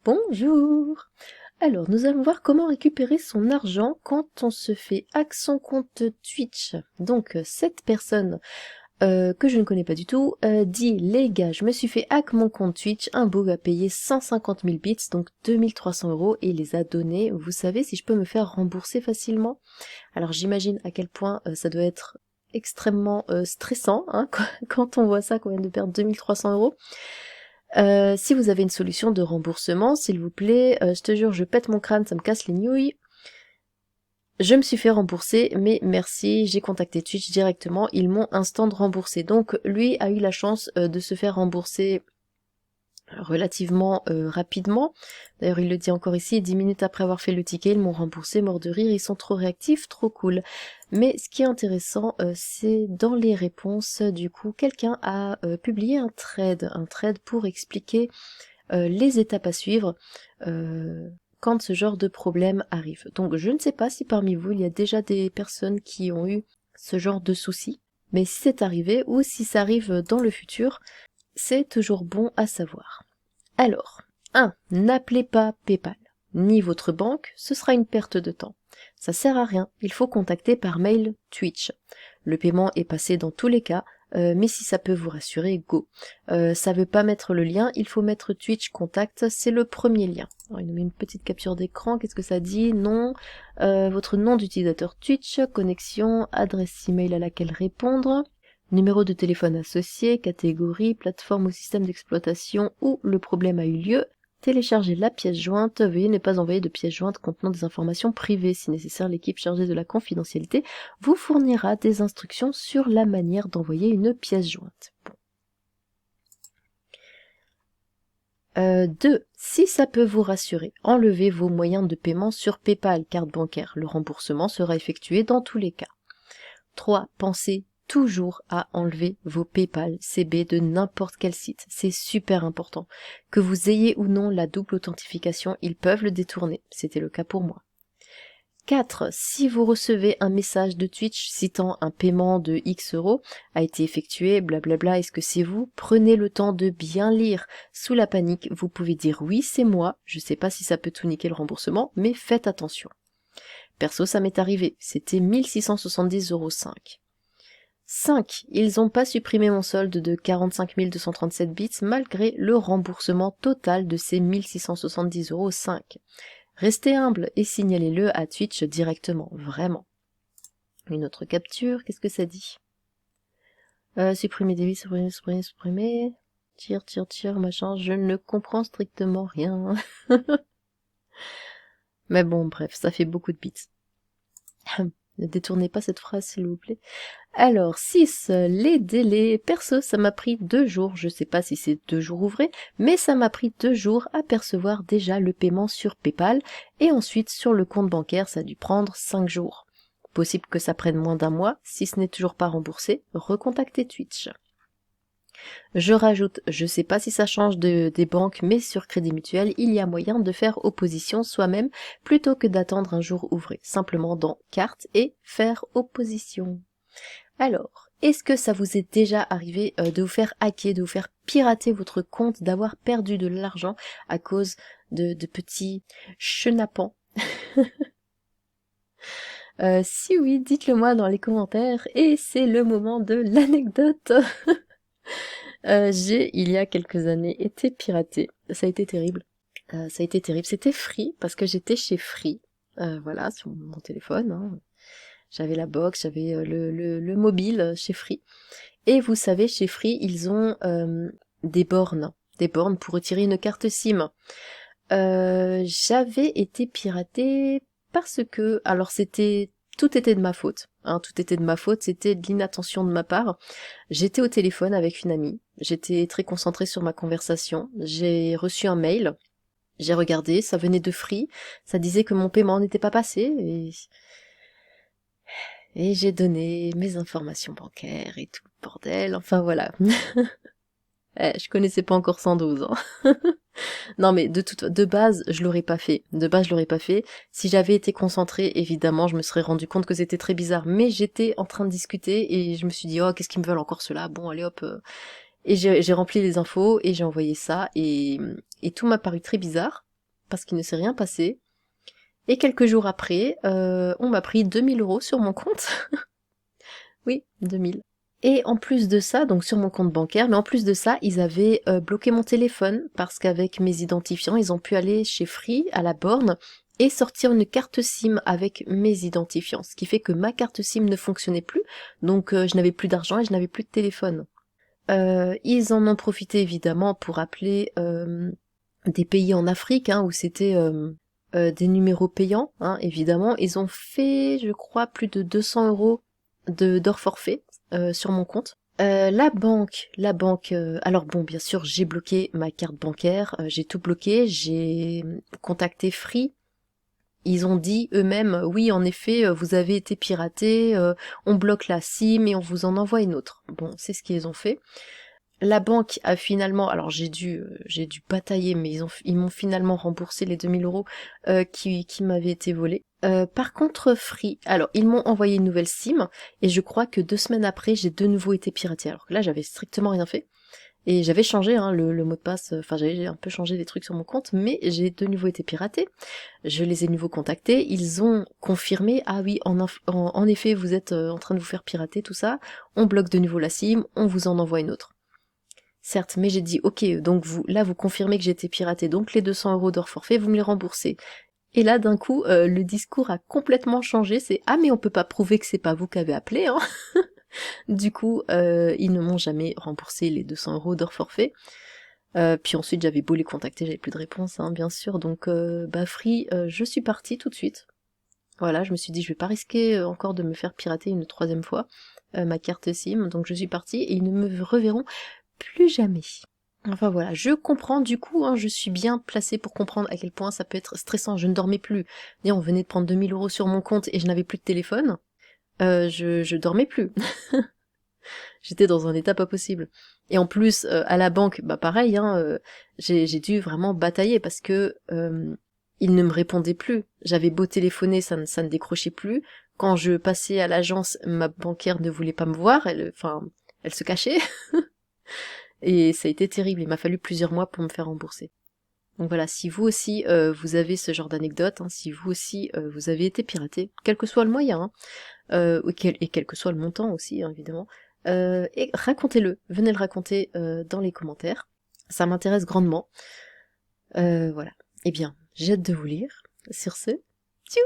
Bonjour! Alors, nous allons voir comment récupérer son argent quand on se fait hack son compte Twitch. Donc, cette personne que je ne connais pas du tout dit les gars, je me suis fait hack mon compte Twitch, un bug a payé 150 000 bits, donc 2300 € et les a donnés. Vous savez si je peux me faire rembourser facilement? Alors, j'imagine à quel point ça doit être extrêmement stressant hein, quand on voit ça, qu'on vient de perdre 2300 €. Si vous avez une solution de remboursement, s'il vous plaît, je te jure, je pète mon crâne, ça me casse les nouilles. Je me suis fait rembourser, mais merci, j'ai contacté Twitch directement, ils m'ont instant remboursé. Donc lui a eu la chance de se faire rembourser relativement rapidement. D'ailleurs il le dit encore ici, 10 minutes après avoir fait le ticket, ils m'ont remboursé, mort de rire, ils sont trop réactifs, trop cool. Mais ce qui est intéressant, c'est dans les réponses, du coup, quelqu'un a publié un thread pour expliquer les étapes à suivre quand ce genre de problème arrive. Donc je ne sais pas si parmi vous il y a déjà des personnes qui ont eu ce genre de soucis, mais si c'est arrivé ou si ça arrive dans le futur, c'est toujours bon à savoir. Alors, 1. N'appelez pas PayPal, ni votre banque, ce sera une perte de temps. Ça sert à rien, il faut contacter par mail Twitch. Le paiement est passé dans tous les cas, mais si ça peut vous rassurer, go. Ça veut pas mettre le lien, il faut mettre Twitch contact, c'est le premier lien. Alors, il nous met une petite capture d'écran, qu'est-ce que ça dit? Nom, votre nom d'utilisateur Twitch, connexion, adresse email à laquelle répondre, numéro de téléphone associé, catégorie, plateforme ou système d'exploitation où le problème a eu lieu, télécharger la pièce jointe, veuillez ne pas envoyer de pièce jointe contenant des informations privées. Si nécessaire, l'équipe chargée de la confidentialité vous fournira des instructions sur la manière d'envoyer une pièce jointe. Bon. 2. Si ça peut vous rassurer, enlevez vos moyens de paiement sur PayPal, carte bancaire. Le remboursement sera effectué dans tous les cas. 3. Pensez toujours à enlever vos PayPal, CB de n'importe quel site. C'est super important. Que vous ayez ou non la double authentification, ils peuvent le détourner. C'était le cas pour moi. 4. Si vous recevez un message de Twitch citant un paiement de X € a été effectué, blablabla, est-ce que c'est vous? Prenez le temps de bien lire. Sous la panique, vous pouvez dire oui, c'est moi. Je sais pas si ça peut tout niquer le remboursement, mais faites attention. Perso, ça m'est arrivé. C'était 1670,05 €. 5. Ils n'ont pas supprimé mon solde de 45 237 bits malgré le remboursement total de ces 1670,05 €. Restez humble et signalez-le à Twitch directement, vraiment. Une autre capture, qu'est-ce que ça dit? Supprimer des bits, supprimer. Tire, machin, je ne comprends strictement rien. Mais bon, bref, ça fait beaucoup de bits. Ne détournez pas cette phrase, s'il vous plaît. Alors, 6. Les délais. Perso, ça m'a pris 2 jours. Je sais pas si c'est 2 jours ouvrés, mais ça m'a pris 2 jours à percevoir déjà le paiement sur PayPal. Et ensuite, sur le compte bancaire, ça a dû prendre 5 jours. Possible que ça prenne moins d'1 mois. Si ce n'est toujours pas remboursé, recontactez Twitch. Je rajoute, je sais pas si ça change des banques, mais sur Crédit Mutuel, il y a moyen de faire opposition soi-même plutôt que d'attendre un jour ouvré. Simplement dans carte et faire opposition. Alors, est-ce que ça vous est déjà arrivé de vous faire hacker, de vous faire pirater votre compte, d'avoir perdu de l'argent à cause de petits chenapans? Si oui, dites-le moi dans les commentaires et c'est le moment de l'anecdote. J'ai, il y a quelques années, été piratée. Ça a été terrible. C'était Free, parce que j'étais chez Free. Voilà, sur mon téléphone. Hein. J'avais la box, j'avais le mobile chez Free. Et vous savez, chez Free, ils ont des bornes pour retirer une carte SIM. J'avais été piratée parce que, alors tout était de ma faute, hein, tout était de ma faute, c'était de l'inattention de ma part. J'étais au téléphone avec une amie, j'étais très concentrée sur ma conversation, j'ai reçu un mail, j'ai regardé, ça venait de Free, ça disait que mon paiement n'était pas passé, et j'ai donné mes informations bancaires et tout le bordel, enfin voilà. Je connaissais pas encore 112 ans. Non mais de base, je l'aurais pas fait. Si j'avais été concentrée, évidemment, je me serais rendu compte que c'était très bizarre. Mais j'étais en train de discuter et je me suis dit, oh, qu'est-ce qu'ils me veulent encore cela? Bon, allez hop. Et j'ai rempli les infos et j'ai envoyé ça et tout m'a paru très bizarre. parce qu'il ne s'est rien passé. Et quelques jours après, on m'a pris 2000 € sur mon compte. Oui, 2000. Et en plus de ça, donc sur mon compte bancaire, mais en plus de ça, ils avaient bloqué mon téléphone parce qu'avec mes identifiants, ils ont pu aller chez Free à la borne et sortir une carte SIM avec mes identifiants, ce qui fait que ma carte SIM ne fonctionnait plus, donc je n'avais plus d'argent et je n'avais plus de téléphone. Ils en ont profité évidemment pour appeler des pays en Afrique où c'était des numéros payants, évidemment. Ils ont fait, je crois, plus de 200 € d'hors forfait sur mon compte. La banque, alors bon, bien sûr, j'ai bloqué ma carte bancaire, j'ai tout bloqué, j'ai contacté Free. Ils ont dit eux-mêmes, oui, en effet, vous avez été piraté, on bloque la SIM et on vous en envoie une autre. Bon, c'est ce qu'ils ont fait. La banque a finalement, alors j'ai dû batailler, mais ils m'ont finalement remboursé les 2000 € qui m'avaient été volés. Par contre, Free, alors ils m'ont envoyé une nouvelle SIM et je crois que 2 semaines après, j'ai de nouveau été piratée. Alors que là, j'avais strictement rien fait et j'avais changé le mot de passe. Enfin, j'avais un peu changé des trucs sur mon compte, mais j'ai de nouveau été piratée. Je les ai de nouveau contactés. Ils ont confirmé, ah oui, en effet, vous êtes en train de vous faire pirater, tout ça. On bloque de nouveau la SIM, on vous en envoie une autre. Certes, mais j'ai dit, ok, donc vous confirmez que j'ai été piratée, donc les 200 € d'hors forfait, vous me les remboursez. Et là, d'un coup, le discours a complètement changé, c'est, ah mais on peut pas prouver que c'est pas vous qui avez appelé, hein. Du coup, ils ne m'ont jamais remboursé les 200 € d'hors forfait. Puis ensuite, j'avais beau les contacter, j'avais plus de réponse, bien sûr, donc Free, je suis partie tout de suite. Voilà, je me suis dit, je vais pas risquer encore de me faire pirater une 3e fois ma carte SIM, donc je suis partie, et ils ne me reverront plus jamais. Enfin voilà, je comprends du coup, je suis bien placée pour comprendre à quel point ça peut être stressant, je ne dormais plus. On venait de prendre 2000 € sur mon compte et je n'avais plus de téléphone, je dormais plus. J'étais dans un état pas possible. Et en plus, à la banque, pareil, j'ai dû vraiment batailler parce que ils ne me répondaient plus. J'avais beau téléphoner, ça ne décrochait plus. Quand je passais à l'agence, ma banquière ne voulait pas me voir, elle se cachait. Et ça a été terrible, il m'a fallu plusieurs mois pour me faire rembourser. Donc voilà, si vous aussi vous avez ce genre d'anecdote, si vous aussi vous avez été piraté, quel que soit le moyen, et quel que soit le montant aussi, évidemment, et racontez-le, venez le raconter dans les commentaires, ça m'intéresse grandement. Voilà, eh bien, j'ai hâte de vous lire. Sur ce, tchou!